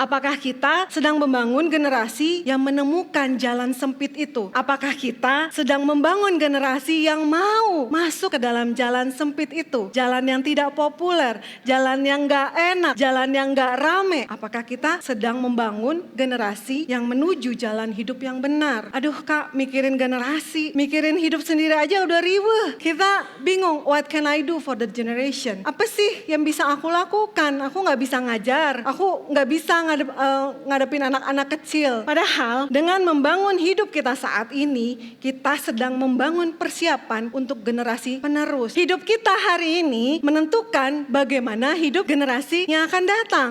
Apakah kita sedang membangun generasi yang menemukan jalan sempit itu? Apakah kita sedang membangun generasi yang mau masuk ke dalam jalan sempit itu? Jalan yang tidak populer, jalan yang gak enak, jalan yang gak rame. Apakah kita sedang membangun generasi yang menuju jalan hidup yang benar? Aduh Kak, mikirin generasi, mikirin hidup sendiri aja udah riweuh. Kita bingung, what can I do for the generation? Apa sih yang bisa aku lakukan? Aku gak bisa ngajar, aku gak bisa ngadepin anak-anak kecil. Padahal dengan membangun hidup kita saat ini, kita sedang membangun persiapan untuk generasi penerus. Hidup kita hari ini menentukan bagaimana hidup generasi yang akan datang.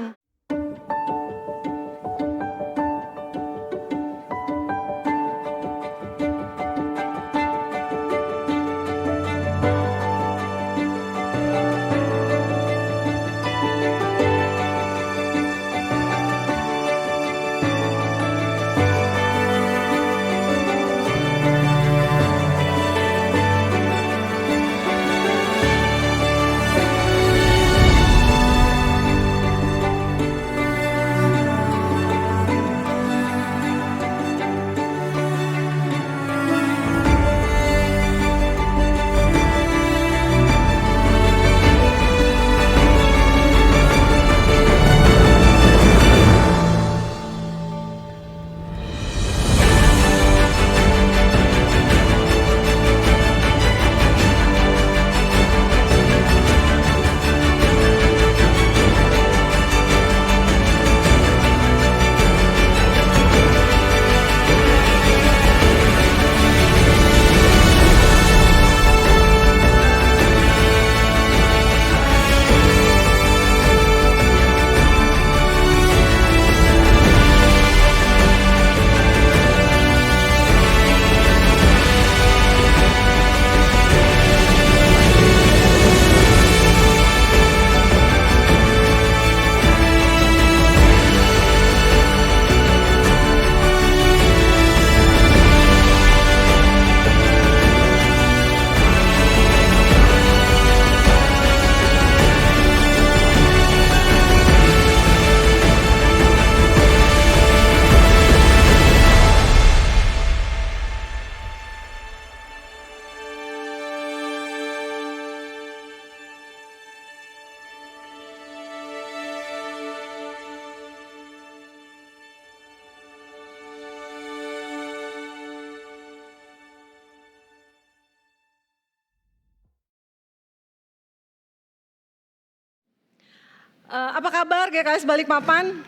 Apa kabar GKS Balikpapan?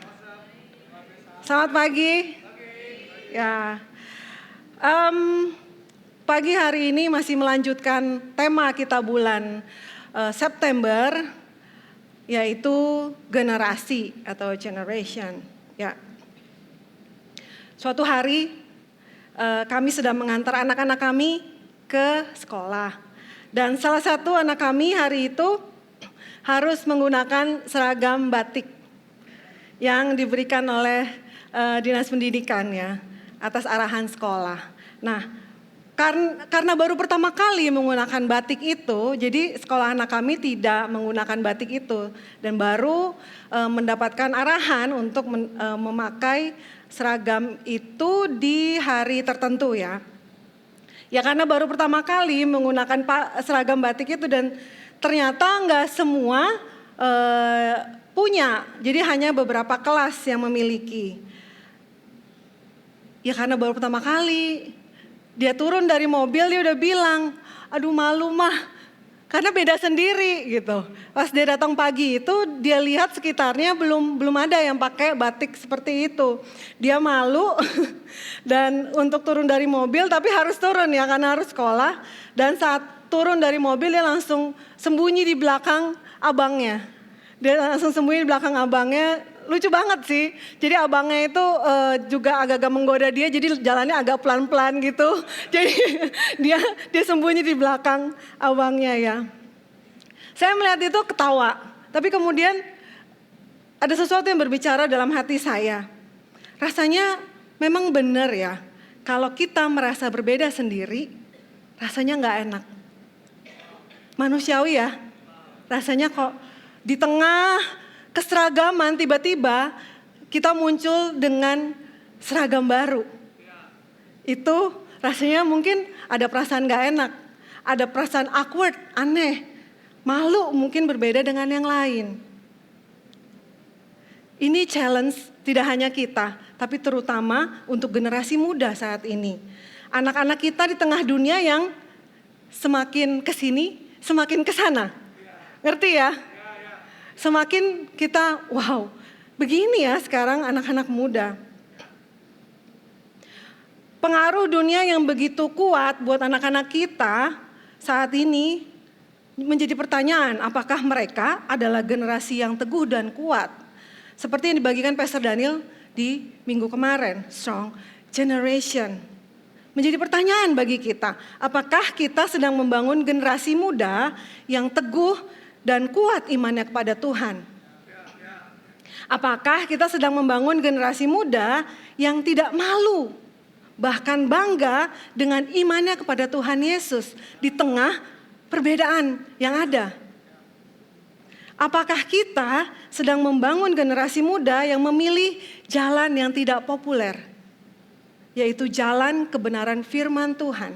Selamat pagi. Ya, pagi hari ini masih melanjutkan tema kita bulan September, yaitu generasi atau generation. Ya, suatu hari kami sedang mengantar anak-anak kami ke sekolah, dan salah satu anak kami hari itu harus menggunakan seragam batik yang diberikan oleh Dinas Pendidikan ya, atas arahan sekolah. Nah, karena baru pertama kali menggunakan batik itu, jadi sekolah anak kami tidak menggunakan batik itu dan baru mendapatkan arahan untuk memakai seragam itu di hari tertentu ya. Ya karena baru pertama kali menggunakan seragam batik itu dan ternyata nggak semua punya, jadi hanya beberapa kelas yang memiliki. Ya karena baru pertama kali, dia turun dari mobil dia udah bilang, aduh malu mah, karena beda sendiri gitu. Pas dia datang pagi itu dia lihat sekitarnya belum ada yang pakai batik seperti itu. Dia malu dan untuk turun dari mobil tapi harus turun ya karena harus sekolah, dan saat turun dari mobil dia langsung sembunyi di belakang abangnya. Dia langsung sembunyi di belakang abangnya, lucu banget sih. Jadi abangnya itu juga agak-agak menggoda dia, jadi jalannya agak pelan-pelan gitu. Jadi dia sembunyi di belakang abangnya ya. Saya melihat itu ketawa, tapi kemudian ada sesuatu yang berbicara dalam hati saya. Rasanya memang benar ya, kalau kita merasa berbeda sendiri, rasanya nggak enak. Manusiawi ya, rasanya kok di tengah keseragaman tiba-tiba kita muncul dengan seragam baru. Itu rasanya mungkin ada perasaan gak enak, ada perasaan awkward, aneh, malu mungkin berbeda dengan yang lain. Ini challenge tidak hanya kita, tapi terutama untuk generasi muda saat ini. Anak-anak kita di tengah dunia yang semakin kesini, semakin kesana. Ngerti ya? Semakin kita, wow, begini ya sekarang anak-anak muda. Pengaruh dunia yang begitu kuat buat anak-anak kita saat ini menjadi pertanyaan, apakah mereka adalah generasi yang teguh dan kuat? Seperti yang dibagikan Pastor Daniel di minggu kemarin, Strong Generation. Menjadi pertanyaan bagi kita, apakah kita sedang membangun generasi muda yang teguh dan kuat imannya kepada Tuhan? Apakah kita sedang membangun generasi muda yang tidak malu, bahkan bangga dengan imannya kepada Tuhan Yesus di tengah perbedaan yang ada? Apakah kita sedang membangun generasi muda yang memilih jalan yang tidak populer, yaitu jalan kebenaran firman Tuhan?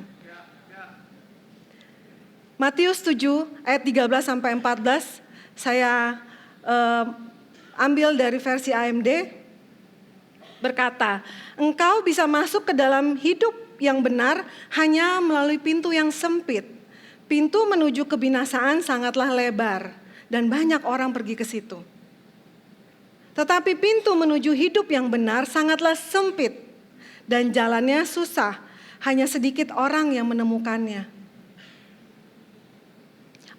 Matius 7 ayat 13 sampai 14 saya ambil dari versi AMD, berkata, engkau bisa masuk ke dalam hidup yang benar hanya melalui pintu yang sempit. Pintu menuju kebinasaan sangatlah lebar dan banyak orang pergi ke situ. Tetapi pintu menuju hidup yang benar sangatlah sempit dan jalannya susah, hanya sedikit orang yang menemukannya.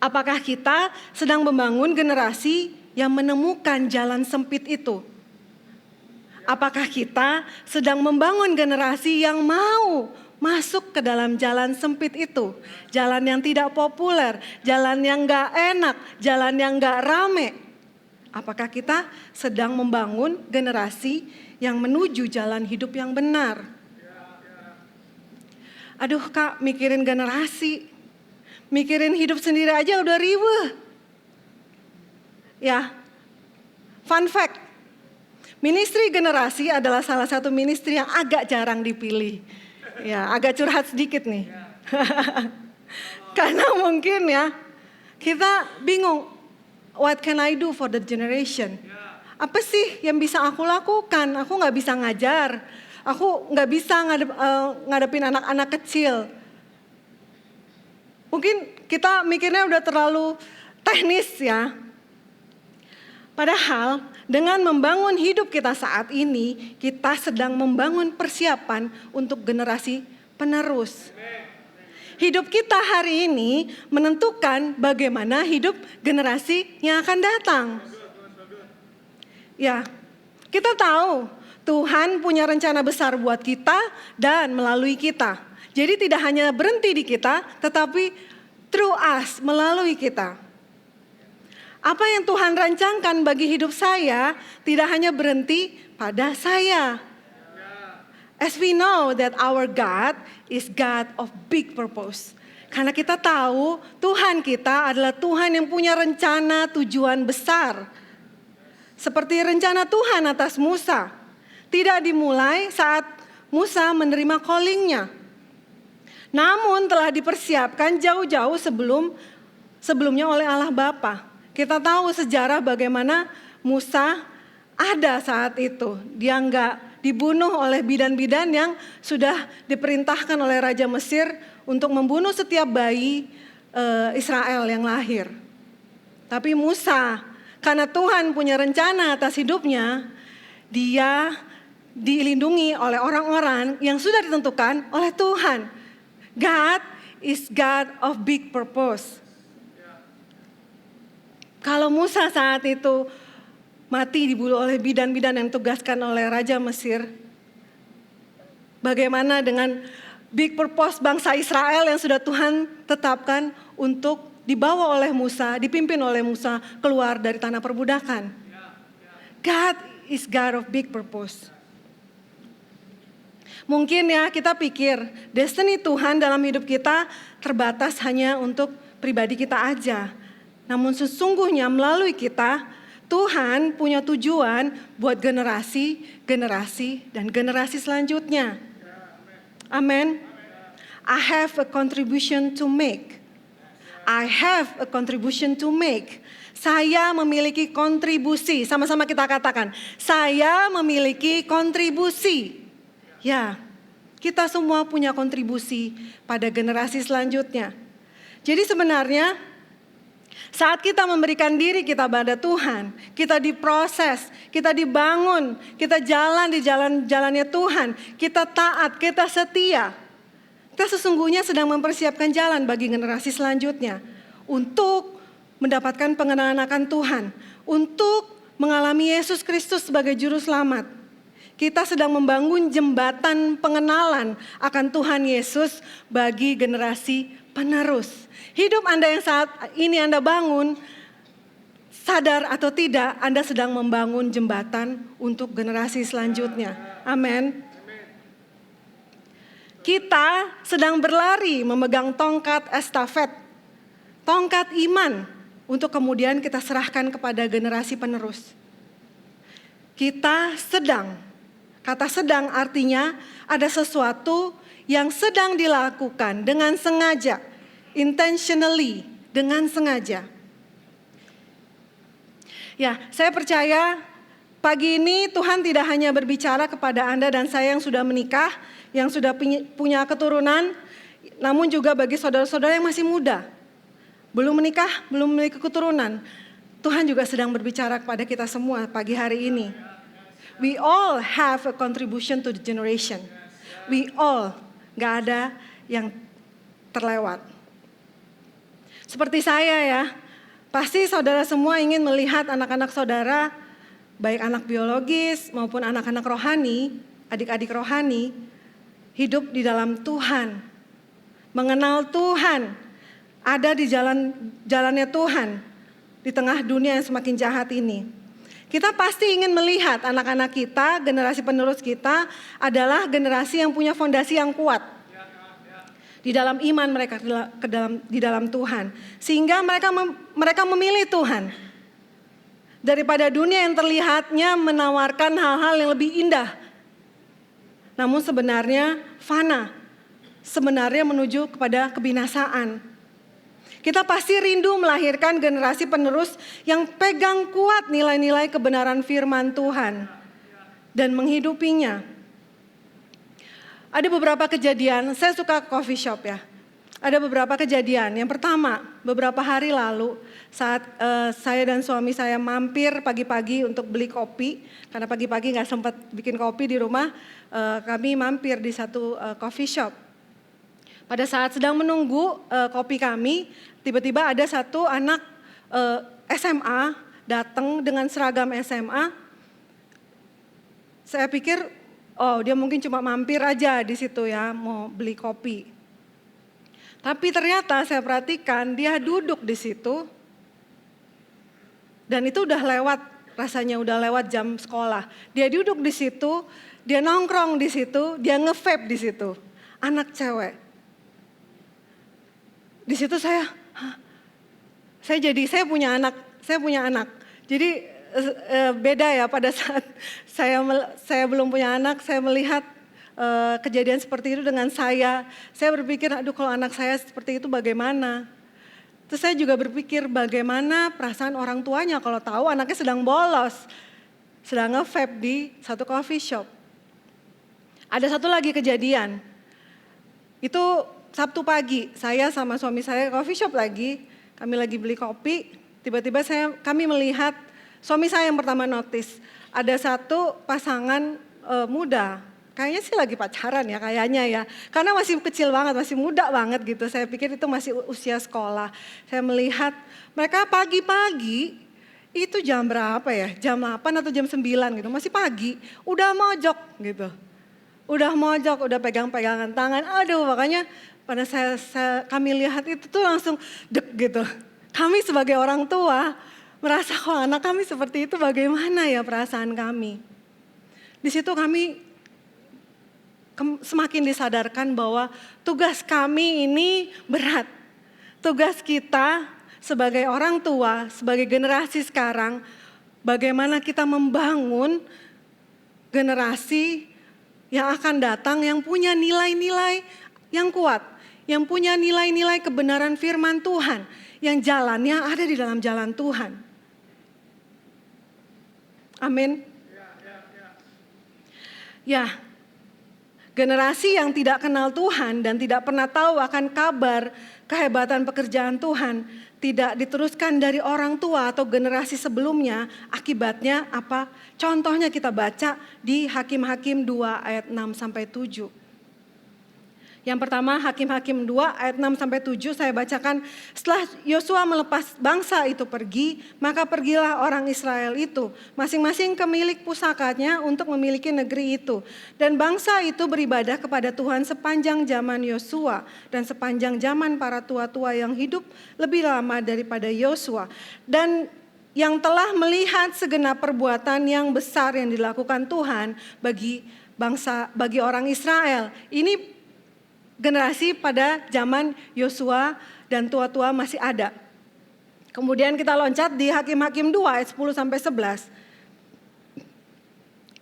Apakah kita sedang membangun generasi yang menemukan jalan sempit itu? Apakah kita sedang membangun generasi yang mau masuk ke dalam jalan sempit itu? Jalan yang tidak populer, jalan yang gak enak, jalan yang gak rame. Apakah kita sedang membangun generasi yang menuju jalan hidup yang benar? Aduh Kak, mikirin generasi, mikirin hidup sendiri aja udah riweuh. Ya, fun fact, ministry generasi adalah salah satu ministry yang agak jarang dipilih. Ya, agak curhat sedikit nih. Karena mungkin ya, kita bingung, what can I do for the generation? Apa sih yang bisa aku lakukan? Aku gak bisa ngajar, aku gak bisa ngadepin anak-anak kecil. Mungkin kita mikirnya udah terlalu teknis ya. Padahal dengan membangun hidup kita saat ini, kita sedang membangun persiapan untuk generasi penerus. Hidup kita hari ini menentukan bagaimana hidup generasi yang akan datang. Ya, kita tahu Tuhan punya rencana besar buat kita dan melalui kita. Jadi tidak hanya berhenti di kita, tetapi through us, melalui kita. Apa yang Tuhan rancangkan bagi hidup saya tidak hanya berhenti pada saya. As we know that our God is God of big purpose. Karena kita tahu Tuhan kita adalah Tuhan yang punya rencana tujuan besar. Seperti rencana Tuhan atas Musa. Tidak dimulai saat Musa menerima callingnya. Namun telah dipersiapkan jauh-jauh sebelumnya oleh Allah Bapa. Kita tahu sejarah bagaimana Musa ada saat itu. Dia enggak dibunuh oleh bidan-bidan yang sudah diperintahkan oleh Raja Mesir untuk membunuh setiap bayi Israel yang lahir. Tapi Musa, karena Tuhan punya rencana atas hidupnya, dia dilindungi oleh orang-orang yang sudah ditentukan oleh Tuhan. God is God of big purpose. Kalau Musa saat itu mati dibunuh oleh bidan-bidan yang ditugaskan oleh Raja Mesir, bagaimana dengan big purpose bangsa Israel yang sudah Tuhan tetapkan untuk dibawa oleh Musa, dipimpin oleh Musa keluar dari tanah perbudakan? God is God of big purpose. Mungkin ya kita pikir destiny Tuhan dalam hidup kita terbatas hanya untuk pribadi kita aja. Namun sesungguhnya melalui kita, Tuhan punya tujuan buat generasi, dan generasi selanjutnya. Amin. I have a contribution to make. I have a contribution to make. Saya memiliki kontribusi. Sama-sama kita katakan, saya memiliki kontribusi. Ya, kita semua punya kontribusi pada generasi selanjutnya. Jadi sebenarnya saat kita memberikan diri kita pada Tuhan, kita diproses, kita dibangun, kita jalan di jalan-jalannya Tuhan, kita taat, kita setia. Kita sesungguhnya sedang mempersiapkan jalan bagi generasi selanjutnya untuk mendapatkan pengenalan akan Tuhan, untuk mengalami Yesus Kristus sebagai juru selamat. Kita sedang membangun jembatan pengenalan akan Tuhan Yesus bagi generasi penerus. Hidup Anda yang saat ini Anda bangun, sadar atau tidak, Anda sedang membangun jembatan untuk generasi selanjutnya. Amin. Kita sedang berlari memegang tongkat estafet, tongkat iman, untuk kemudian kita serahkan kepada generasi penerus. Kita sedang, kata sedang artinya ada sesuatu yang sedang dilakukan dengan sengaja, intentionally, dengan sengaja. Ya, saya percaya pagi ini Tuhan tidak hanya berbicara kepada Anda dan saya yang sudah menikah, yang sudah punya keturunan, namun juga bagi saudara-saudara yang masih muda, belum menikah, belum memiliki keturunan. Tuhan juga sedang berbicara kepada kita semua pagi hari ini. We all have a contribution to the generation. We all, gak ada yang terlewat. Seperti saya ya, pasti saudara semua ingin melihat anak-anak saudara, baik anak biologis maupun anak-anak rohani, adik-adik rohani, hidup di dalam Tuhan, mengenal Tuhan, ada di jalannya Tuhan di tengah dunia yang semakin jahat ini. Kita pasti ingin melihat anak-anak kita, generasi penerus kita adalah generasi yang punya fondasi yang kuat di dalam iman mereka, di dalam Tuhan, sehingga mereka memilih Tuhan daripada dunia yang terlihatnya menawarkan hal-hal yang lebih indah. Namun sebenarnya fana, sebenarnya menuju kepada kebinasaan. Kita pasti rindu melahirkan generasi penerus yang pegang kuat nilai-nilai kebenaran firman Tuhan dan menghidupinya. Ada beberapa kejadian, saya suka coffee shop ya. Ada beberapa kejadian. Yang pertama, beberapa hari lalu saat saya dan suami saya mampir pagi-pagi untuk beli kopi, karena pagi-pagi nggak sempat bikin kopi di rumah, kami mampir di satu coffee shop. Pada saat sedang menunggu kopi kami, tiba-tiba ada satu anak SMA datang dengan seragam SMA. Saya pikir, oh dia mungkin cuma mampir aja di situ ya, mau beli kopi. Tapi ternyata saya perhatikan dia duduk di situ dan itu udah lewat, rasanya udah lewat jam sekolah. Dia duduk di situ, dia nongkrong di situ, dia nge-vape di situ. Anak cewek. Di situ saya punya anak. Jadi beda ya pada saat saya belum punya anak, saya melihat kejadian seperti itu dengan saya berpikir, aduh kalau anak saya seperti itu bagaimana? Terus saya juga berpikir bagaimana perasaan orang tuanya kalau tahu anaknya sedang bolos, sedang nge-vape di satu coffee shop. Ada satu lagi kejadian, itu Sabtu pagi, saya sama suami saya coffee shop lagi, kami lagi beli kopi, tiba-tiba kami melihat, suami saya yang pertama notice, ada satu pasangan muda. Kayaknya sih lagi pacaran ya kayaknya ya. Karena masih kecil banget, masih muda banget gitu. Saya pikir itu masih usia sekolah. Saya melihat mereka pagi-pagi, itu jam berapa ya? Jam 8 atau jam 9 gitu, masih pagi. Udah mojok gitu. Udah mojok, udah pegang-pegangan tangan. Aduh makanya pada kami lihat itu tuh langsung deg gitu. Kami sebagai orang tua merasa kalau anak kami seperti itu bagaimana ya perasaan kami. Di situ kami semakin disadarkan bahwa tugas kami ini berat. Tugas kita sebagai orang tua, sebagai generasi sekarang, bagaimana kita membangun generasi yang akan datang yang punya nilai-nilai yang kuat, yang punya nilai-nilai kebenaran firman Tuhan, yang jalannya ada di dalam jalan Tuhan. Amin. Ya, generasi yang tidak kenal Tuhan dan tidak pernah tahu akan kabar kehebatan pekerjaan Tuhan, tidak diteruskan dari orang tua atau generasi sebelumnya, akibatnya apa? Contohnya kita baca di Hakim-Hakim 2 ayat 6-7. Yang pertama Hakim-Hakim 2 ayat 6-7 saya bacakan. Setelah Yosua melepas bangsa itu pergi, maka pergilah orang Israel itu, masing-masing ke milik pusakanya untuk memiliki negeri itu. Dan bangsa itu beribadah kepada Tuhan sepanjang zaman Yosua dan sepanjang zaman para tua-tua yang hidup lebih lama daripada Yosua. Dan yang telah melihat segenap perbuatan yang besar yang dilakukan Tuhan bagi orang Israel. Ini generasi pada zaman Yosua dan tua-tua masih ada. Kemudian kita loncat di Hakim-Hakim 2 ayat 10-11.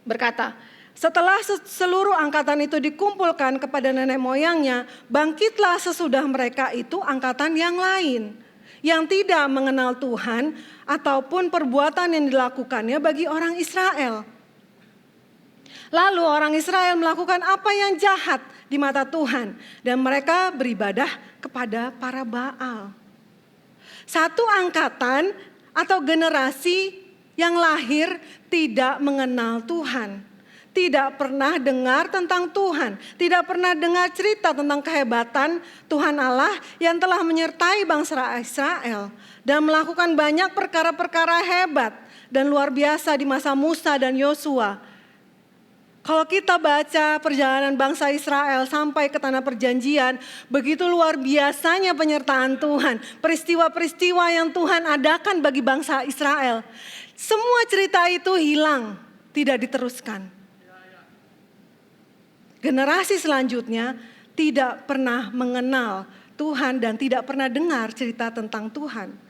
Berkata, setelah seluruh angkatan itu dikumpulkan kepada nenek moyangnya, bangkitlah sesudah mereka itu angkatan yang lain, yang tidak mengenal Tuhan ataupun perbuatan yang dilakukannya bagi orang Israel. Lalu orang Israel melakukan apa yang jahat di mata Tuhan dan mereka beribadah kepada para Baal. Satu angkatan atau generasi yang lahir tidak mengenal Tuhan, tidak pernah dengar tentang Tuhan, tidak pernah dengar cerita tentang kehebatan Tuhan Allah yang telah menyertai bangsa Israel dan melakukan banyak perkara-perkara hebat dan luar biasa di masa Musa dan Yosua. Kalau kita baca perjalanan bangsa Israel sampai ke tanah perjanjian, begitu luar biasanya penyertaan Tuhan. Peristiwa-peristiwa yang Tuhan adakan bagi bangsa Israel. Semua cerita itu hilang, tidak diteruskan. Generasi selanjutnya tidak pernah mengenal Tuhan dan tidak pernah dengar cerita tentang Tuhan.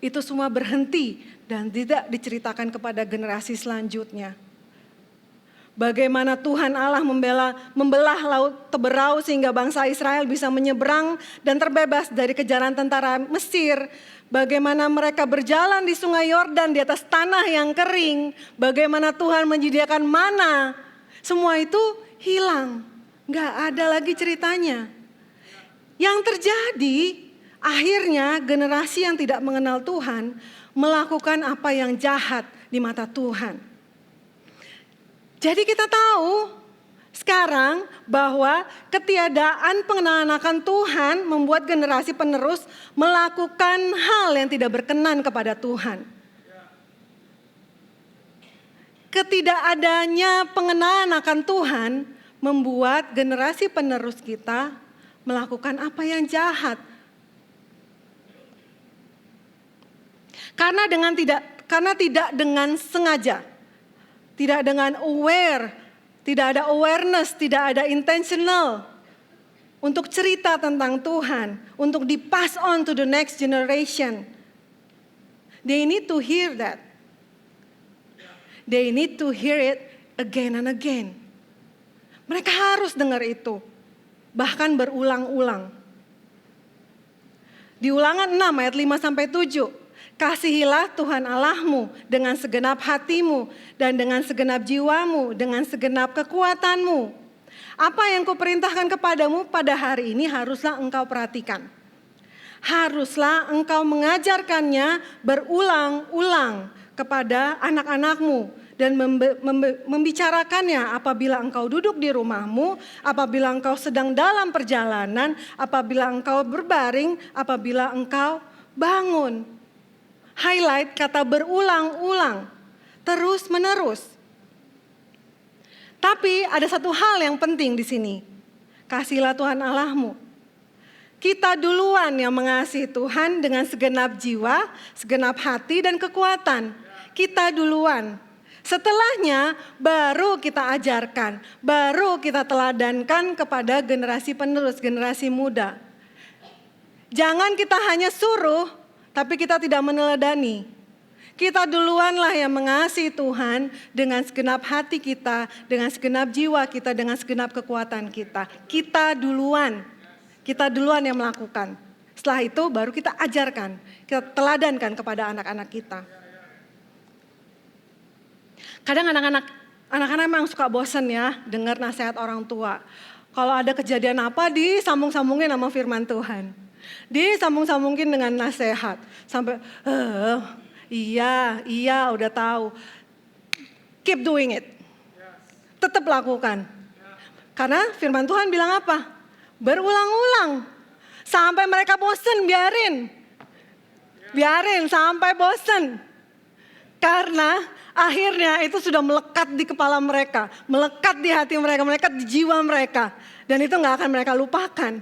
Itu semua berhenti dan tidak diceritakan kepada generasi selanjutnya. Bagaimana Tuhan Allah membelah laut Teberau sehingga bangsa Israel bisa menyeberang dan terbebas dari kejaran tentara Mesir. Bagaimana mereka berjalan di sungai Yordan di atas tanah yang kering. Bagaimana Tuhan menyediakan mana. Semua itu hilang. Gak ada lagi ceritanya. Yang terjadi akhirnya generasi yang tidak mengenal Tuhan melakukan apa yang jahat di mata Tuhan. Jadi kita tahu sekarang bahwa ketiadaan pengenalan akan Tuhan membuat generasi penerus melakukan hal yang tidak berkenan kepada Tuhan. Ketidakadanya pengenalan akan Tuhan membuat generasi penerus kita melakukan apa yang jahat. Karena tidak dengan sengaja, tidak dengan aware, tidak ada awareness, tidak ada intentional untuk cerita tentang Tuhan, untuk di-pass on to the next generation. They need to hear that. They need to hear it again and again. Mereka harus dengar itu, bahkan berulang-ulang. Di Ulangan 6 ayat 5-7. Kasihilah Tuhan Allahmu dengan segenap hatimu dan dengan segenap jiwamu, dengan segenap kekuatanmu. Apa yang kuperintahkan kepadamu pada hari ini haruslah engkau perhatikan. Haruslah engkau mengajarkannya berulang-ulang kepada anak-anakmu dan membicarakannya apabila engkau duduk di rumahmu, apabila engkau sedang dalam perjalanan, apabila engkau berbaring, apabila engkau bangun. Highlight kata berulang-ulang, terus menerus. Tapi ada satu hal yang penting di sini. Kasihilah Tuhan Allahmu. Kita duluan yang mengasihi Tuhan dengan segenap jiwa, segenap hati dan kekuatan. Kita duluan. Setelahnya baru kita ajarkan, baru kita teladankan kepada generasi penerus, generasi muda. Jangan kita hanya suruh, tapi kita tidak meneladani. Kita duluanlah yang mengasihi Tuhan dengan segenap hati kita, dengan segenap jiwa kita, dengan segenap kekuatan kita. Kita duluan yang melakukan. Setelah itu baru kita ajarkan, kita teladankan kepada anak-anak kita. Kadang anak-anak memang suka bosan ya dengar nasihat orang tua. Kalau ada kejadian apa disambung-sambungin sama firman Tuhan. Disambung-sambungin dengan nasihat. Sampai iya udah tahu. Keep doing it. Tetap lakukan. Karena firman Tuhan bilang apa? Berulang-ulang. Sampai mereka bosan, biarin sampai bosan. Karena akhirnya itu sudah melekat di kepala mereka, melekat di hati mereka, melekat di jiwa mereka. Dan itu gak akan mereka lupakan.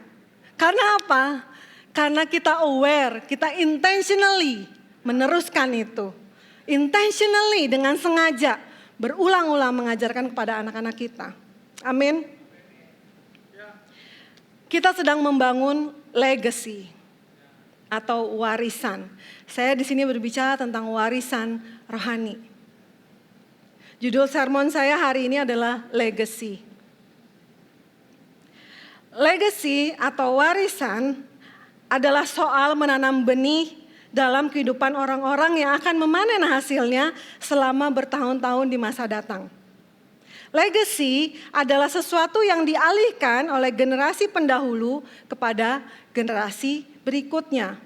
Karena apa? Karena kita aware, kita intentionally meneruskan itu. Intentionally dengan sengaja berulang-ulang mengajarkan kepada anak-anak kita. Amin. Kita sedang membangun legacy atau warisan. Saya di sini berbicara tentang warisan rohani. Judul sermon saya hari ini adalah legacy. Legacy atau warisan adalah soal menanam benih dalam kehidupan orang-orang yang akan memanen hasilnya selama bertahun-tahun di masa datang. Legacy adalah sesuatu yang dialihkan oleh generasi pendahulu kepada generasi berikutnya.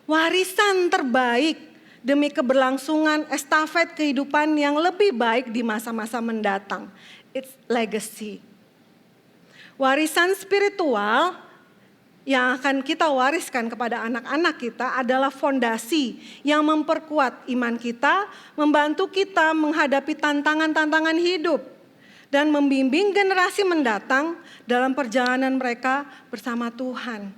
Warisan terbaik demi keberlangsungan estafet kehidupan yang lebih baik di masa-masa mendatang. It's legacy. Warisan spiritual yang akan kita wariskan kepada anak-anak kita adalah fondasi yang memperkuat iman kita, membantu kita menghadapi tantangan-tantangan hidup, dan membimbing generasi mendatang dalam perjalanan mereka bersama Tuhan.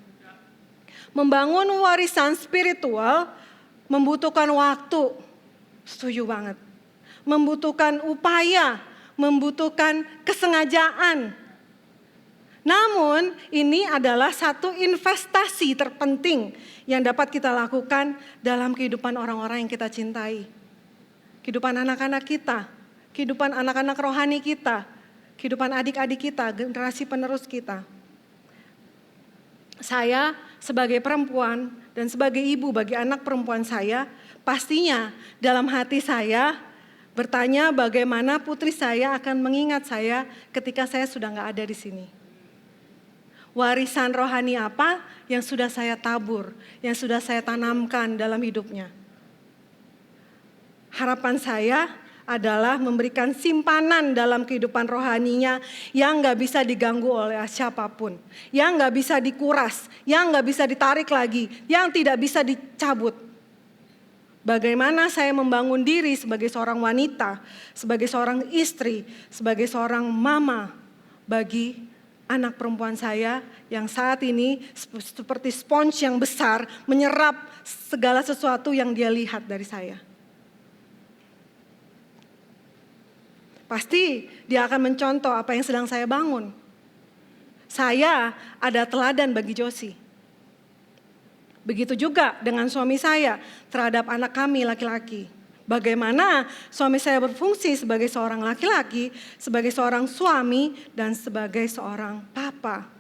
Membangun warisan spiritual membutuhkan waktu, setuju banget. Membutuhkan upaya, membutuhkan kesengajaan. Namun ini adalah satu investasi terpenting yang dapat kita lakukan dalam kehidupan orang-orang yang kita cintai. Kehidupan anak-anak kita, kehidupan anak-anak rohani kita, kehidupan adik-adik kita, generasi penerus kita. Saya sebagai perempuan dan sebagai ibu bagi anak perempuan saya, pastinya dalam hati saya bertanya bagaimana putri saya akan mengingat saya ketika saya sudah gak ada di sini. Warisan rohani apa yang sudah saya tabur, yang sudah saya tanamkan dalam hidupnya. Harapan saya adalah memberikan simpanan dalam kehidupan rohaninya yang gak bisa diganggu oleh siapapun. Yang gak bisa dikuras, yang gak bisa ditarik lagi, yang tidak bisa dicabut. Bagaimana saya membangun diri sebagai seorang wanita, sebagai seorang istri, sebagai seorang mama bagi anak perempuan saya yang saat ini seperti spons yang besar menyerap segala sesuatu yang dia lihat dari saya. Pasti dia akan mencontoh apa yang sedang saya bangun. Saya ada teladan bagi Josie. Begitu juga dengan suami saya terhadap anak kami laki-laki. Bagaimana suami saya berfungsi sebagai seorang laki-laki, sebagai seorang suami, dan sebagai seorang papa.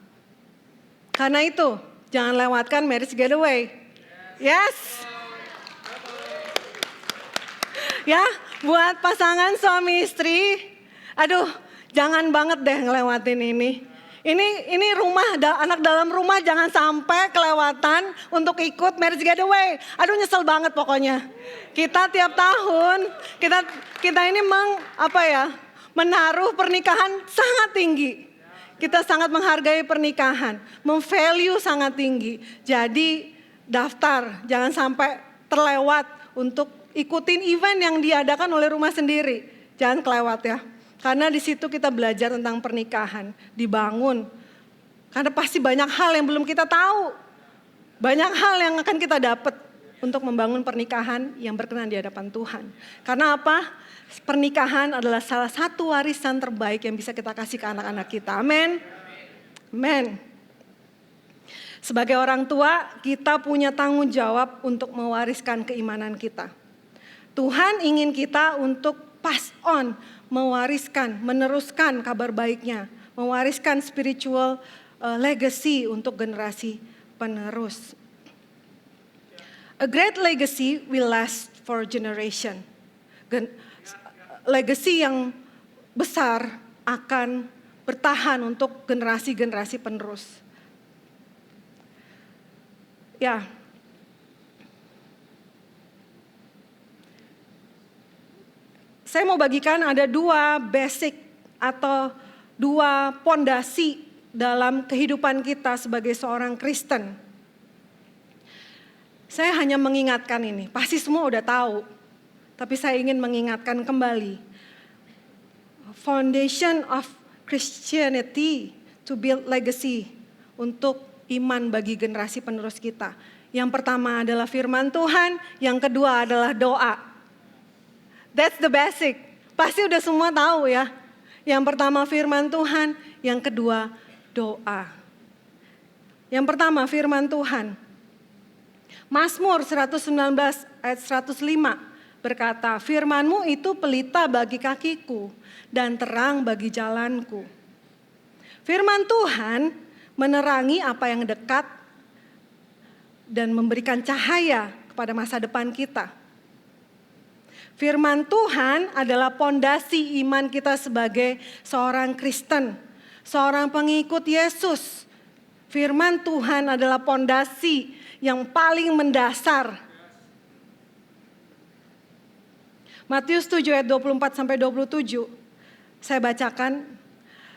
Karena itu, jangan lewatkan marriage getaway. Yes. Ya, buat pasangan suami istri, aduh jangan banget deh ngelewatin ini. Ini rumah, anak dalam rumah jangan sampai kelewatan untuk ikut marriage getaway. Aduh nyesel banget pokoknya. Kita tiap tahun, kita ini menaruh pernikahan sangat tinggi. Kita sangat menghargai pernikahan, memvalue sangat tinggi. Jadi daftar, jangan sampai terlewat untuk ikutin event yang diadakan oleh rumah sendiri. Jangan kelewat ya. Karena di situ kita belajar tentang pernikahan, dibangun. Karena pasti banyak hal yang belum kita tahu. Banyak hal yang akan kita dapat untuk membangun pernikahan yang berkenan di hadapan Tuhan. Karena apa? Pernikahan adalah salah satu warisan terbaik yang bisa kita kasih ke anak-anak kita. Amin. Amin. Sebagai orang tua, kita punya tanggung jawab untuk mewariskan keimanan kita. Tuhan ingin kita untuk pass on, mewariskan, meneruskan kabar baiknya, mewariskan spiritual legacy untuk generasi penerus. A great legacy will last for generation. Legacy yang besar akan bertahan untuk generasi-generasi penerus. Ya. Saya mau bagikan ada 2 basic atau 2 pondasi dalam kehidupan kita sebagai seorang Kristen. Saya hanya mengingatkan ini, pasti semua udah tahu. Tapi saya ingin mengingatkan kembali. Foundation of Christianity to build legacy untuk iman bagi generasi penerus kita. Yang pertama adalah firman Tuhan, yang kedua adalah doa. That's the basic. Pasti udah semua tahu ya. Yang pertama firman Tuhan, yang kedua doa. Yang pertama firman Tuhan. Mazmur 119 ayat 105 berkata, firman-Mu itu pelita bagi kakiku dan terang bagi jalanku. Firman Tuhan menerangi apa yang dekat dan memberikan cahaya kepada masa depan kita. Firman Tuhan adalah pondasi iman kita sebagai seorang Kristen, seorang pengikut Yesus. Firman Tuhan adalah pondasi yang paling mendasar. Matius 7 ayat 24 sampai 27. Saya bacakan.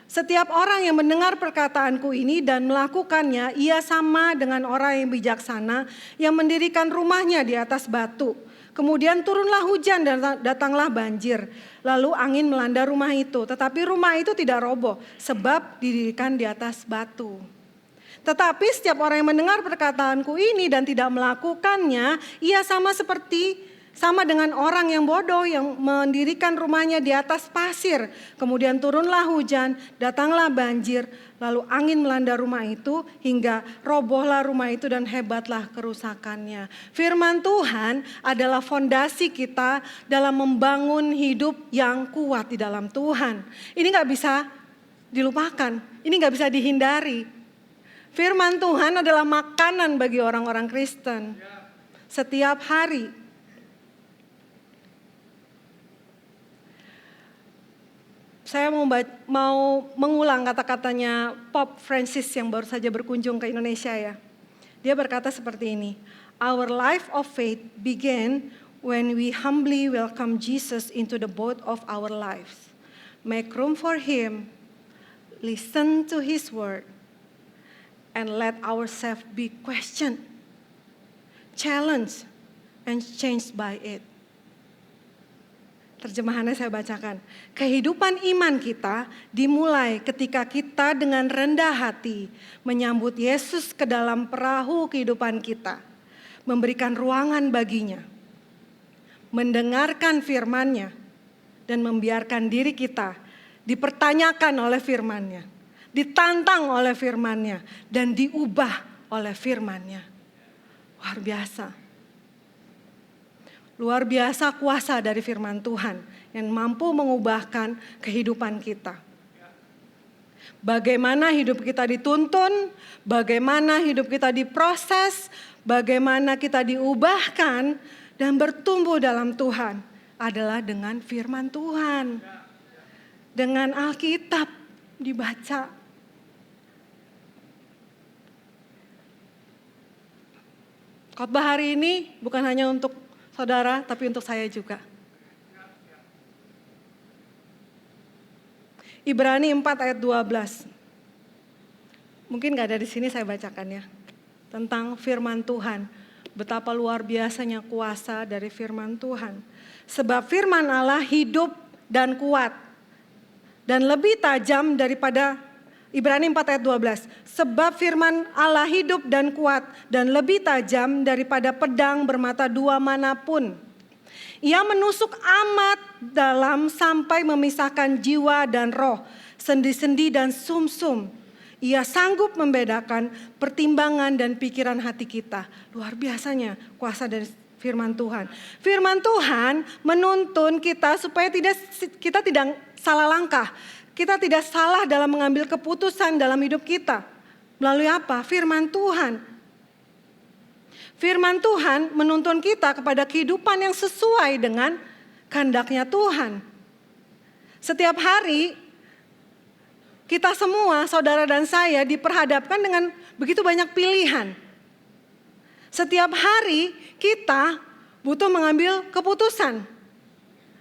Setiap orang yang mendengar perkataanku ini dan melakukannya, ia sama dengan orang yang bijaksana yang mendirikan rumahnya di atas batu. Kemudian turunlah hujan dan datanglah banjir. Lalu angin melanda rumah itu, tetapi rumah itu tidak roboh sebab didirikan di atas batu. Tetapi setiap orang yang mendengar perkataanku ini dan tidak melakukannya, ia sama dengan orang yang bodoh yang mendirikan rumahnya di atas pasir. Kemudian turunlah hujan, datanglah banjir, lalu angin melanda rumah itu hingga robohlah rumah itu dan hebatlah kerusakannya. Firman Tuhan adalah fondasi kita dalam membangun hidup yang kuat di dalam Tuhan. Ini gak bisa dilupakan, ini gak bisa dihindari. Firman Tuhan adalah makanan bagi orang-orang Kristen setiap hari. Saya mau mengulang kata-katanya Pope Francis yang baru saja berkunjung ke Indonesia ya. Dia berkata seperti ini, our life of faith begin when we humbly welcome Jesus into the boat of our lives. Make room for Him, listen to His word, and let ourselves be questioned, challenged, and changed by it. Terjemahannya saya bacakan. Kehidupan iman kita dimulai ketika kita dengan rendah hati menyambut Yesus ke dalam perahu kehidupan kita. Memberikan ruangan baginya. Mendengarkan firman-Nya. Dan membiarkan diri kita dipertanyakan oleh firman-Nya. Ditantang oleh firman-Nya. Dan diubah oleh firman-Nya. Luar biasa. Luar biasa kuasa dari firman Tuhan yang mampu mengubahkan kehidupan kita. Bagaimana hidup kita dituntun, bagaimana hidup kita diproses, bagaimana kita diubahkan dan bertumbuh dalam Tuhan adalah dengan firman Tuhan. Dengan Alkitab dibaca. Khotbah hari ini bukan hanya untuk saudara, tapi untuk saya juga. Ibrani 4 ayat 12. Mungkin gak ada di sini, saya bacakan ya. Tentang firman Tuhan. Betapa luar biasanya kuasa dari firman Tuhan. Sebab firman Allah hidup dan kuat. Dan lebih tajam daripada Ibrani 4 ayat 12. Sebab firman Allah hidup dan kuat dan lebih tajam daripada pedang bermata dua manapun. Ia menusuk amat dalam sampai memisahkan jiwa dan roh, sendi-sendi dan sumsum. Ia sanggup membedakan pertimbangan dan pikiran hati kita. Luar biasanya kuasa dari firman Tuhan. Firman Tuhan menuntun kita supaya kita tidak salah langkah. Kita tidak salah dalam mengambil keputusan dalam hidup kita. Melalui apa? Firman Tuhan. Firman Tuhan menuntun kita kepada kehidupan yang sesuai dengan kehendaknya Tuhan. Setiap hari kita semua, saudara dan saya, diperhadapkan dengan begitu banyak pilihan. Setiap hari kita butuh mengambil keputusan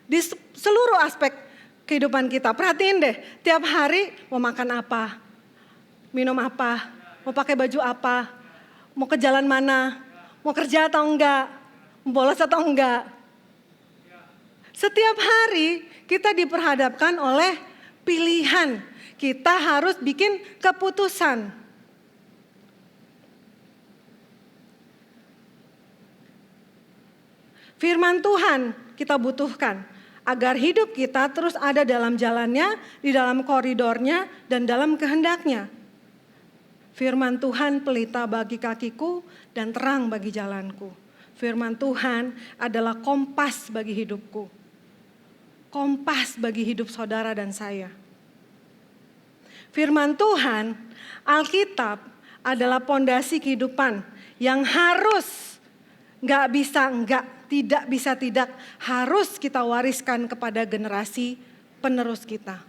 di seluruh aspek kehidupan kita. Perhatiin deh, tiap hari mau makan apa, minum apa, mau pakai baju apa, mau ke jalan mana, mau kerja atau enggak, mau bolos atau enggak. Setiap hari kita diperhadapkan oleh pilihan. Kita harus bikin keputusan. Firman Tuhan kita butuhkan agar hidup kita terus ada dalam jalannya, di dalam koridornya, dan dalam kehendaknya. Firman Tuhan pelita bagi kakiku dan terang bagi jalanku. Firman Tuhan adalah kompas bagi hidupku. Kompas bagi hidup saudara dan saya. Firman Tuhan, Alkitab adalah pondasi kehidupan yang harus, tidak bisa tidak, harus kita wariskan kepada generasi penerus kita.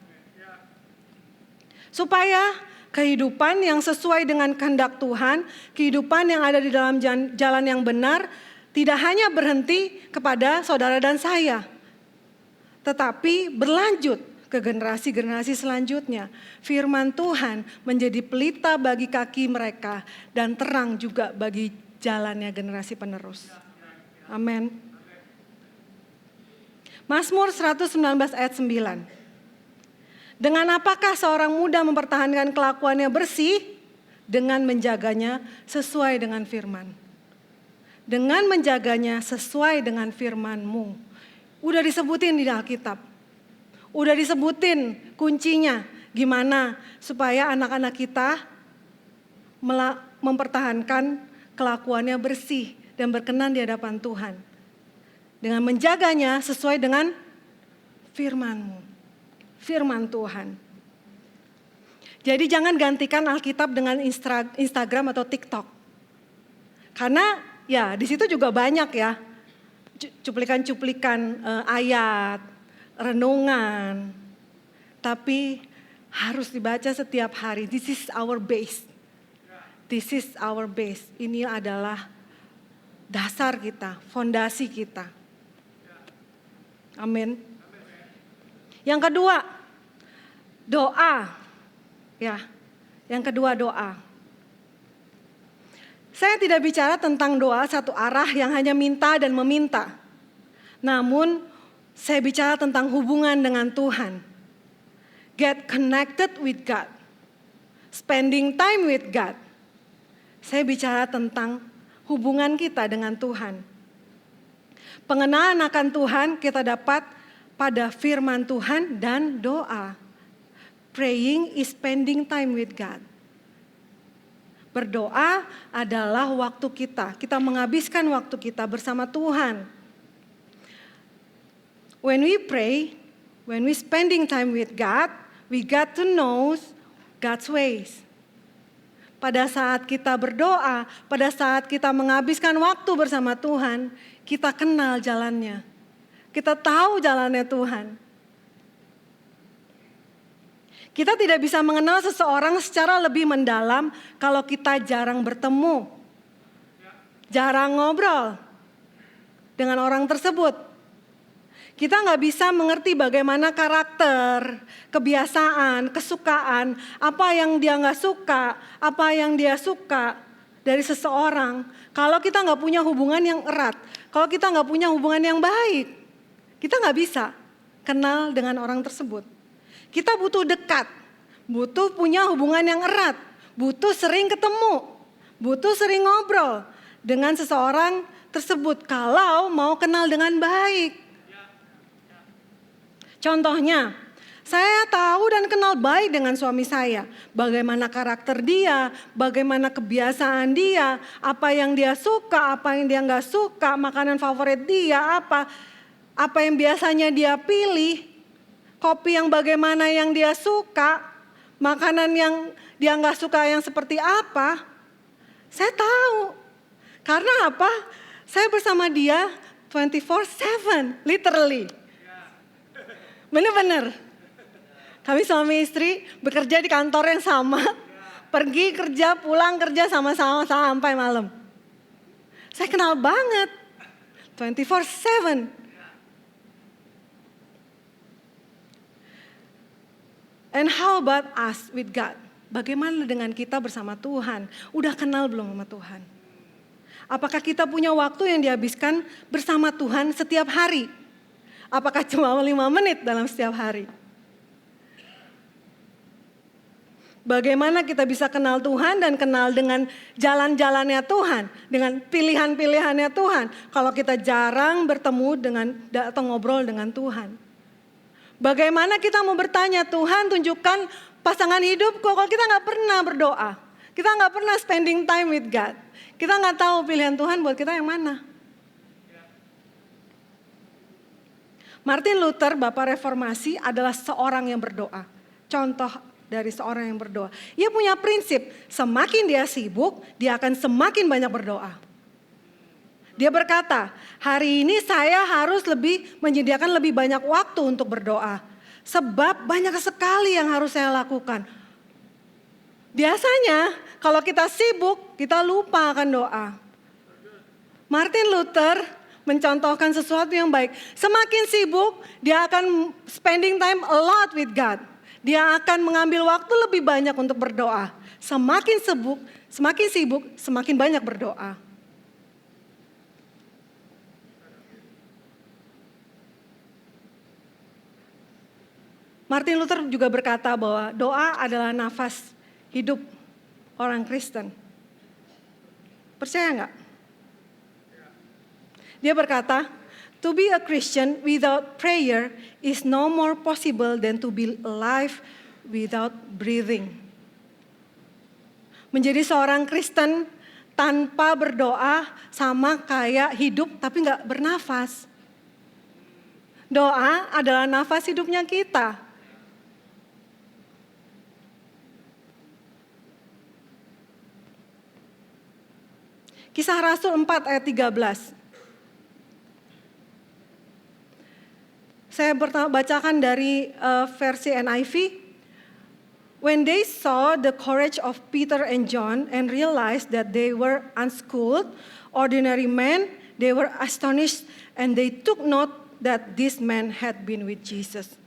Supaya kehidupan yang sesuai dengan kehendak Tuhan, kehidupan yang ada di dalam jalan yang benar, tidak hanya berhenti kepada saudara dan saya, tetapi berlanjut ke generasi-generasi selanjutnya. Firman Tuhan menjadi pelita bagi kaki mereka dan terang juga bagi jalannya generasi penerus. Amin. Mazmur 119 ayat 9. Dengan apakah seorang muda mempertahankan kelakuannya bersih? Dengan menjaganya sesuai dengan firman. Dengan menjaganya sesuai dengan firman-Mu. Udah disebutin di Alkitab. Udah disebutin kuncinya gimana supaya anak-anak kita mempertahankan kelakuannya bersih dan berkenan di hadapan Tuhan. Dengan menjaganya sesuai dengan firman-Mu, firman Tuhan. Jadi jangan gantikan Alkitab dengan Instagram atau TikTok. Karena ya di situ juga banyak ya cuplikan-cuplikan ayat, renungan, tapi harus dibaca setiap hari. This is our base. This is our base. Ini adalah dasar kita, fondasi kita. Amin. Yang kedua, doa. Ya, yang kedua doa. Saya tidak bicara tentang doa satu arah yang hanya minta dan meminta. Namun saya bicara tentang hubungan dengan Tuhan. Get connected with God. Spending time with God. Saya bicara tentang hubungan kita dengan Tuhan. Pengenalan akan Tuhan kita dapat pada firman Tuhan dan doa. Praying is spending time with God. Berdoa adalah waktu kita. Kita menghabiskan waktu kita bersama Tuhan. When we pray, when we spending time with God, we got to know God's ways. Pada saat kita berdoa, pada saat kita menghabiskan waktu bersama Tuhan, kita kenal jalannya. Kita tahu jalannya Tuhan. Kita tidak bisa mengenal seseorang secara lebih mendalam kalau kita jarang bertemu. Jarang ngobrol dengan orang tersebut. Kita nggak bisa mengerti bagaimana karakter, kebiasaan, kesukaan, apa yang dia nggak suka, apa yang dia suka dari seseorang. Kalau kita nggak punya hubungan yang erat, kalau kita nggak punya hubungan yang baik, kita nggak bisa kenal dengan orang tersebut. Kita butuh dekat, butuh punya hubungan yang erat, butuh sering ketemu, butuh sering ngobrol dengan seseorang tersebut kalau mau kenal dengan baik. Contohnya, Saya tahu dan kenal baik dengan suami saya. Bagaimana karakter dia, bagaimana kebiasaan dia, apa yang dia suka, apa yang dia nggak suka, makanan favorit dia apa yang biasanya dia pilih, kopi yang bagaimana yang dia suka, makanan yang dia nggak suka yang seperti apa. Saya tahu. Karena apa? Saya bersama dia 24/7, literally. Benar-benar. Kami suami istri bekerja di kantor yang sama, pergi kerja, pulang kerja sama-sama sampai malam. Saya kenal banget, 24/7. And how about us with God? Bagaimana dengan kita bersama Tuhan? Udah kenal belum sama Tuhan? Apakah kita punya waktu yang dihabiskan bersama Tuhan setiap hari? Apakah cuma 5 menit dalam setiap hari? Bagaimana kita bisa kenal Tuhan dan kenal dengan jalan-jalannya Tuhan, dengan pilihan-pilihannya Tuhan, kalau kita jarang bertemu dengan atau ngobrol dengan Tuhan. Bagaimana kita mau bertanya, Tuhan tunjukkan pasangan hidupku, kalau kita nggak pernah berdoa, kita nggak pernah spending time with God, kita nggak tahu pilihan Tuhan buat kita yang mana. Martin Luther, Bapak Reformasi, adalah seorang yang berdoa. Contoh dari seorang yang berdoa. Ia punya prinsip, semakin dia sibuk, dia akan semakin banyak berdoa. Dia berkata, hari ini saya harus menyediakan lebih banyak waktu untuk berdoa. Sebab banyak sekali yang harus saya lakukan. Biasanya kalau kita sibuk, kita lupa akan doa. Martin Luther mencontohkan sesuatu yang baik. Semakin sibuk, dia akan spending time a lot with God. Dia akan mengambil waktu lebih banyak untuk berdoa. Semakin sibuk, semakin banyak berdoa. Martin Luther juga berkata bahwa doa adalah nafas hidup orang Kristen. Percaya nggak? Dia berkata, to be a Christian without prayer is no more possible than to be alive without breathing. Menjadi seorang Kristen tanpa berdoa sama kayak hidup tapi nggak bernafas. Doa adalah nafas hidupnya kita. Kisah Rasul 4 ayat 13. Saya bacakan dari versi NIV. When they saw the courage of Peter and John and realized that they were unschooled, ordinary men, they were astonished and they took note that this man had been with Jesus.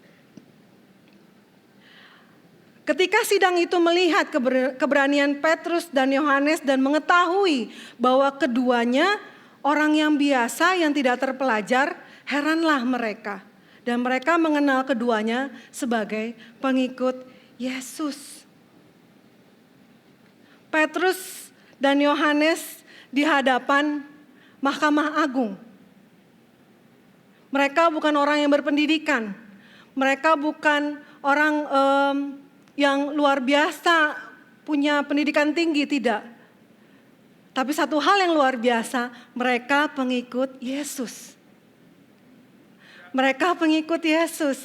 Ketika sidang itu melihat keberanian Petrus dan Yohanes dan mengetahui bahwa keduanya orang yang biasa yang tidak terpelajar, heranlah mereka. Dan mereka mengenal keduanya sebagai pengikut Yesus. Petrus dan Yohanes di hadapan Mahkamah Agung. Mereka bukan orang yang berpendidikan. Mereka bukan orang yang luar biasa punya pendidikan tinggi, tidak. Tapi satu hal yang luar biasa, mereka pengikut Yesus. Mereka pengikut Yesus.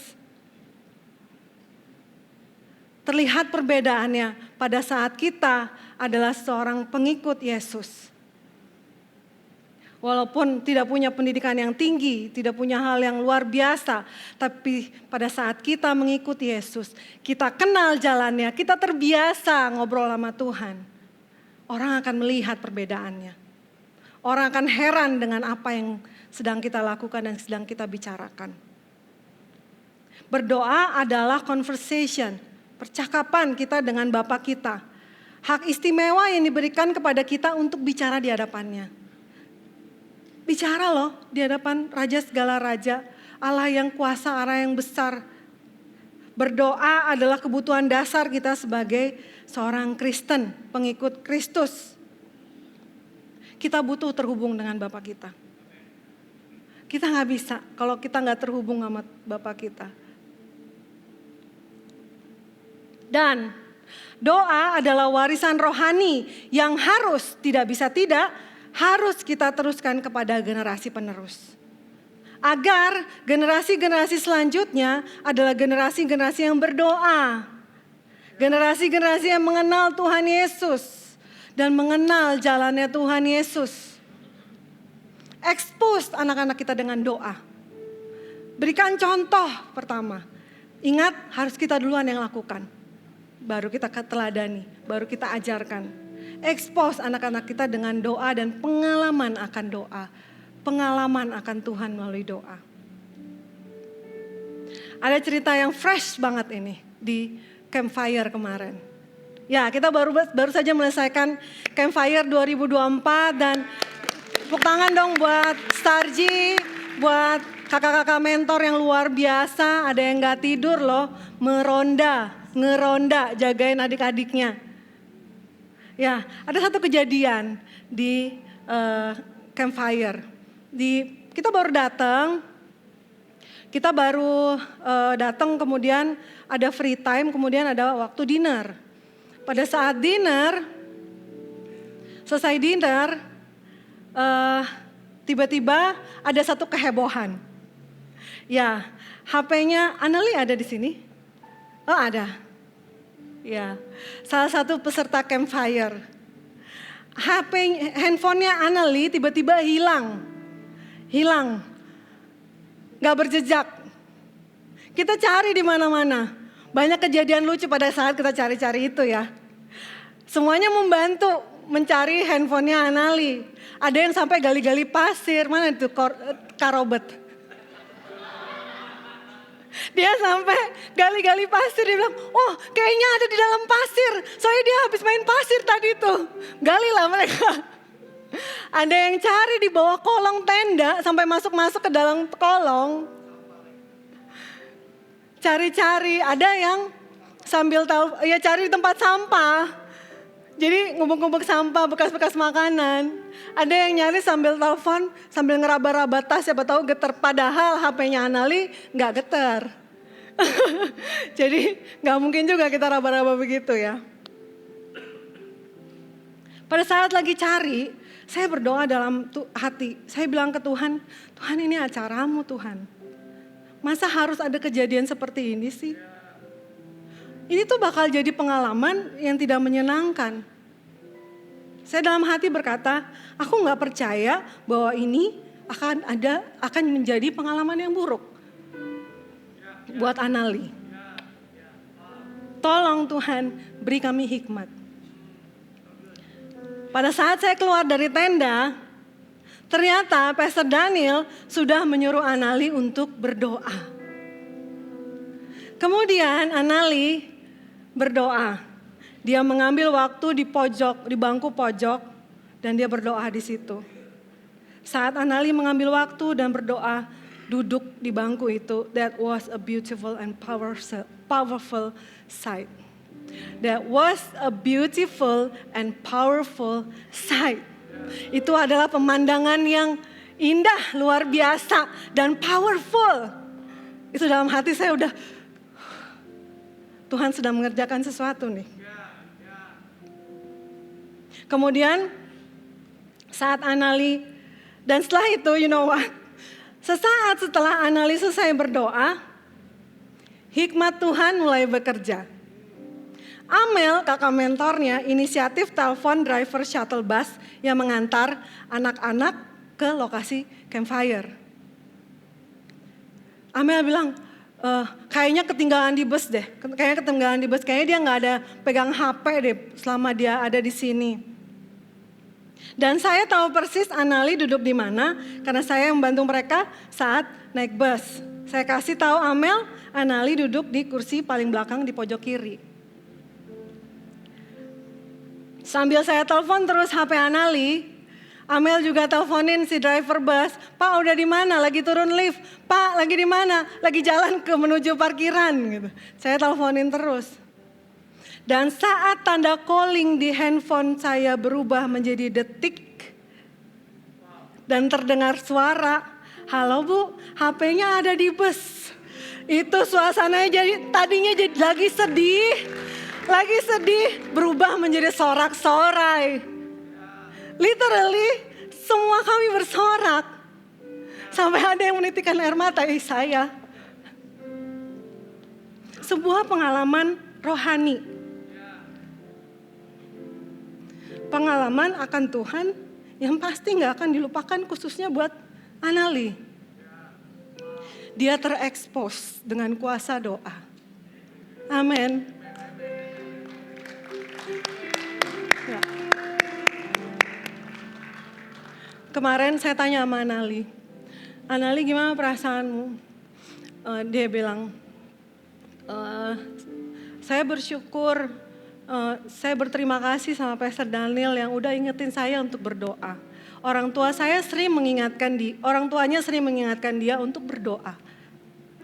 Terlihat perbedaannya pada saat kita adalah seorang pengikut Yesus. Walaupun tidak punya pendidikan yang tinggi, tidak punya hal yang luar biasa, tapi pada saat kita mengikuti Yesus, kita kenal jalannya, kita terbiasa ngobrol sama Tuhan. Orang akan melihat perbedaannya. Orang akan heran dengan apa yang sedang kita lakukan dan sedang kita bicarakan. Berdoa adalah conversation, percakapan kita dengan Bapa kita. Hak istimewa yang diberikan kepada kita untuk bicara di hadapannya. Bicara loh di hadapan Raja segala Raja, Allah yang kuasa, Allah yang besar. Berdoa adalah kebutuhan dasar kita sebagai seorang Kristen, pengikut Kristus. Kita butuh terhubung dengan Bapa kita. Kita gak bisa kalau kita gak terhubung sama Bapa kita. Dan doa adalah warisan rohani yang harus, tidak bisa tidak, harus kita teruskan kepada generasi penerus. Agar generasi-generasi selanjutnya adalah generasi-generasi yang berdoa. Generasi-generasi yang mengenal Tuhan Yesus dan mengenal jalannya Tuhan Yesus. Expose anak-anak kita dengan doa. Berikan contoh pertama. Ingat, harus kita duluan yang lakukan. Baru kita teladani, baru kita ajarkan. Expose anak-anak kita dengan doa dan pengalaman akan doa. Pengalaman akan Tuhan melalui doa. Ada cerita yang fresh banget ini di Campfire kemarin. Ya, kita baru saja menyelesaikan Campfire 2024 dan tepuk tangan dong buat Starji, buat kakak-kakak mentor yang luar biasa. Ada yang gak tidur loh, ngeronda, jagain adik-adiknya. Ya, ada satu kejadian di Campfire. Kita baru datang, kemudian ada free time, kemudian ada waktu dinner. Pada saat selesai dinner, tiba-tiba ada satu kehebohan. Ya, HP-nya Anali ada di sini? Oh, ada. Ya, salah satu peserta Campfire. Handphonenya Anali tiba-tiba hilang, gak berjejak. Kita cari di mana-mana. Banyak kejadian lucu pada saat kita cari-cari itu ya. Semuanya membantu mencari handphonenya Anali. Ada yang sampai gali-gali pasir, mana itu Karobet. Dia sampai gali-gali pasir, dia bilang, oh kayaknya ada di dalam pasir. Soalnya dia habis main pasir tadi tuh. Galilah mereka. Ada yang cari di bawah kolong tenda sampai masuk-masuk ke dalam kolong. Cari-cari, ada yang sambil cari di tempat sampah. Jadi ngumpul-ngumpul sampah, bekas-bekas makanan. Ada yang nyari sambil telepon, sambil ngeraba-raba tas, siapa tahu getar. Padahal HP-nya Anali gak getar. Jadi gak mungkin juga kita raba-raba begitu ya. Pada saat lagi cari, saya berdoa dalam hati. Saya bilang ke Tuhan, Tuhan ini acaramu Tuhan. Masa harus ada kejadian seperti ini sih? Ini tuh bakal jadi pengalaman yang tidak menyenangkan. Saya dalam hati berkata, aku gak percaya bahwa ini akan menjadi pengalaman yang buruk buat Anali. Tolong Tuhan, beri kami hikmat. Pada saat saya keluar dari tenda, ternyata Pastor Daniel sudah menyuruh Anali untuk berdoa. Kemudian Anali berdoa. Dia mengambil waktu di bangku pojok dan dia berdoa di situ. Saat Anali mengambil waktu dan berdoa, duduk di bangku itu, that was a beautiful and powerful sight. That was a beautiful and powerful sight. Itu adalah pemandangan yang indah, luar biasa, dan powerful. Itu dalam hati saya udah, Tuhan sedang mengerjakan sesuatu nih. Kemudian saat Anali, dan setelah itu you know what? Sesaat setelah Anali selesai berdoa, hikmat Tuhan mulai bekerja. Amel, kakak mentornya, inisiatif telepon driver shuttle bus yang mengantar anak-anak ke lokasi Campfire. Amel bilang, kayaknya ketinggalan di bus deh. Kayaknya dia gak ada pegang HP deh selama dia ada di sini. Dan saya tahu persis Anali duduk di mana karena saya membantu mereka saat naik bus. Saya kasih tahu Amel, Anali duduk di kursi paling belakang di pojok kiri. Sambil saya telepon terus HP Anali, Amel juga teleponin si driver bus. Pak udah di mana? Lagi turun lift. Pak lagi di mana? Lagi jalan menuju parkiran. Gitu. Saya teleponin terus. Dan saat tanda calling di handphone saya berubah menjadi detik dan terdengar suara, halo Bu, HP-nya ada di bus. Itu suasananya tadinya jadi lagi sedih. Lagi sedih berubah menjadi sorak-sorai. Literally semua kami bersorak. Sampai ada yang menitikkan air mata, saya. Sebuah pengalaman rohani. Pengalaman akan Tuhan yang pasti gak akan dilupakan, khususnya buat Anali. Dia terekspos dengan kuasa doa. Amin. Ya. Kemarin saya tanya sama Anali, gimana perasaanmu? Dia bilang, saya bersyukur, saya berterima kasih sama Pastor Daniel yang udah ingetin saya untuk berdoa. Orang tuanya sering mengingatkan dia untuk berdoa.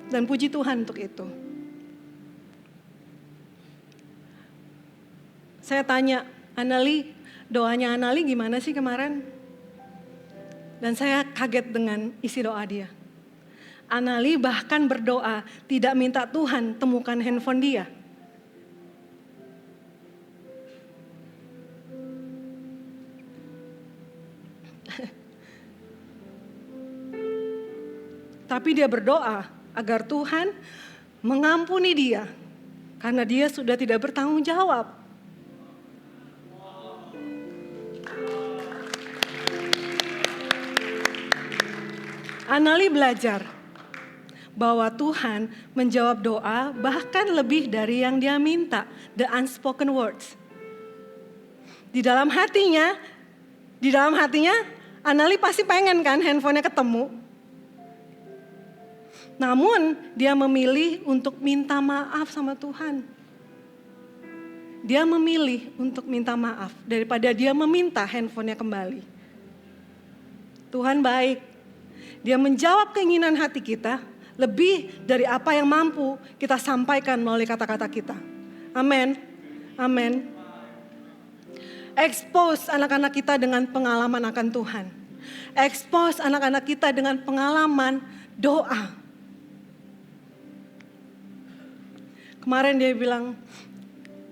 Dan puji Tuhan untuk itu. Saya tanya, Anali, doanya Anali gimana sih kemarin? Dan saya kaget dengan isi doa dia. Anali bahkan berdoa tidak minta Tuhan temukan handphone dia. Tapi dia berdoa agar Tuhan mengampuni dia karena dia sudah tidak bertanggung jawab. Anali belajar bahwa Tuhan menjawab doa bahkan lebih dari yang dia minta, the unspoken words. Di dalam hatinya Anali pasti pengen kan handphonenya ketemu. Namun dia memilih untuk minta maaf sama Tuhan. Dia memilih untuk minta maaf daripada dia meminta handphonenya kembali. Tuhan baik. Dia menjawab keinginan hati kita lebih dari apa yang mampu kita sampaikan melalui kata-kata kita. Amin. Amin. Expose anak-anak kita dengan pengalaman akan Tuhan. Expose anak-anak kita dengan pengalaman doa. Kemarin dia bilang,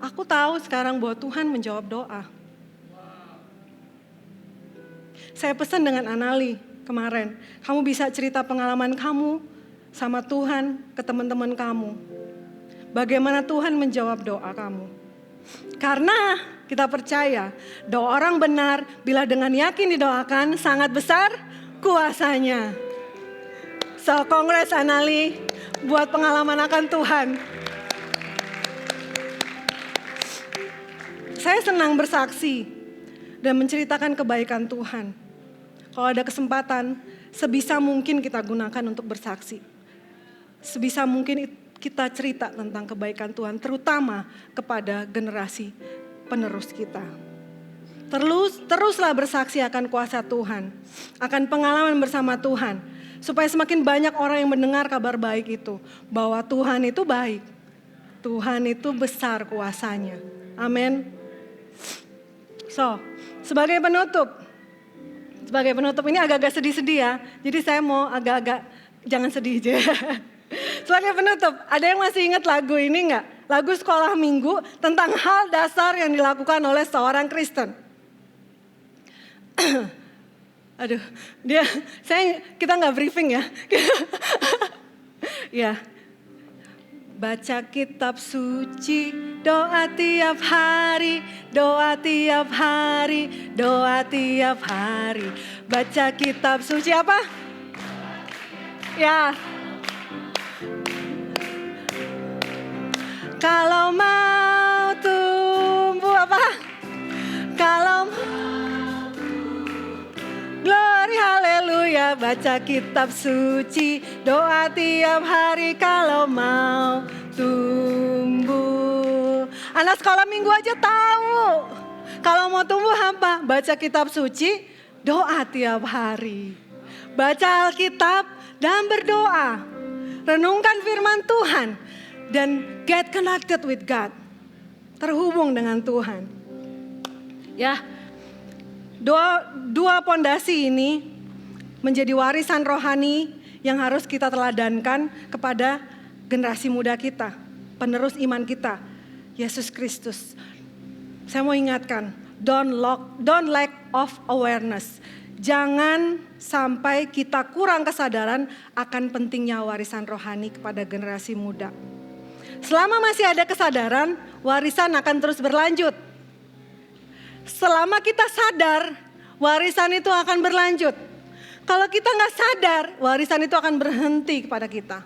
aku tahu sekarang bahwa Tuhan menjawab doa. Saya pesan dengan Anali kemarin, kamu bisa cerita pengalaman kamu sama Tuhan ke teman-teman kamu. Bagaimana Tuhan menjawab doa kamu. Karena kita percaya doa orang benar bila dengan yakin didoakan sangat besar kuasanya. So congrats Anali buat pengalaman akan Tuhan. Saya senang bersaksi dan menceritakan kebaikan Tuhan. Kalau ada kesempatan, sebisa mungkin kita gunakan untuk bersaksi. Sebisa mungkin kita cerita tentang kebaikan Tuhan, terutama kepada generasi penerus kita. Teruslah bersaksi akan kuasa Tuhan, akan pengalaman bersama Tuhan, supaya semakin banyak orang yang mendengar kabar baik itu, bahwa Tuhan itu baik, Tuhan itu besar kuasanya. Amin. So, sebagai penutup ini agak-agak sedih-sedih ya. Jadi saya mau agak-agak jangan sedih aja. Sebagai penutup, ada yang masih ingat lagu ini enggak? Lagu Sekolah Minggu tentang hal dasar yang dilakukan oleh seorang Kristen. Aduh, kita nggak briefing ya. Ya. Baca kitab suci, doa tiap hari, doa tiap hari, doa tiap hari. Baca kitab suci apa? Ya. Kalau mau tumbuh apa? Kalau glory haleluya, baca kitab suci, doa tiap hari kalau mau tumbuh. Anak sekolah minggu aja tahu. Kalau mau tumbuh apa? Baca kitab suci, doa tiap hari. Baca Alkitab dan berdoa. Renungkan firman Tuhan dan get connected with God. Terhubung dengan Tuhan. Ya. Dua pondasi ini menjadi warisan rohani yang harus kita teladankan kepada generasi muda kita, penerus iman kita. Yesus Kristus. Saya mau ingatkan, don't lack of awareness. Jangan sampai kita kurang kesadaran akan pentingnya warisan rohani kepada generasi muda. Selama masih ada kesadaran, warisan akan terus berlanjut. Selama kita sadar, warisan itu akan berlanjut. Kalau kita nggak sadar, warisan itu akan berhenti kepada kita.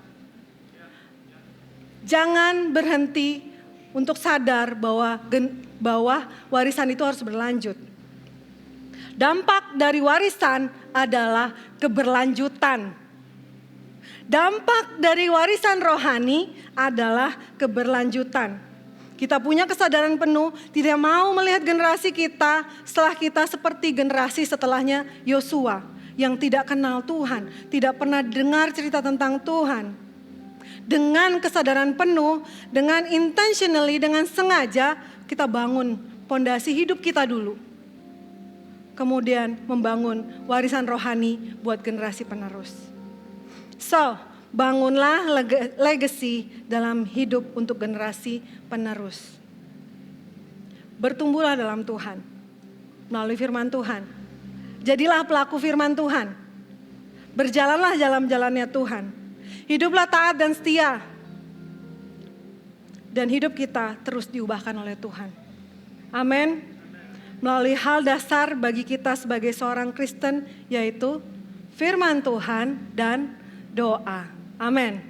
Jangan berhenti untuk sadar bahwa warisan itu harus berlanjut. Dampak dari warisan adalah keberlanjutan. Dampak dari warisan rohani adalah keberlanjutan. Kita punya kesadaran penuh, tidak mau melihat generasi kita setelah kita seperti generasi setelahnya Yosua yang tidak kenal Tuhan, tidak pernah dengar cerita tentang Tuhan. Dengan kesadaran penuh, dengan intentionally, dengan sengaja kita bangun pondasi hidup kita dulu. Kemudian membangun warisan rohani buat generasi penerus. So, bangunlah legacy dalam hidup untuk generasi penerus. Bertumbuhlah dalam Tuhan, melalui firman Tuhan. Jadilah pelaku firman Tuhan. Berjalanlah jalan-jalannya Tuhan. Hiduplah taat dan setia. Dan hidup kita terus diubahkan oleh Tuhan. Amin. Melalui hal dasar bagi kita sebagai seorang Kristen, yaitu firman Tuhan dan doa. Amin.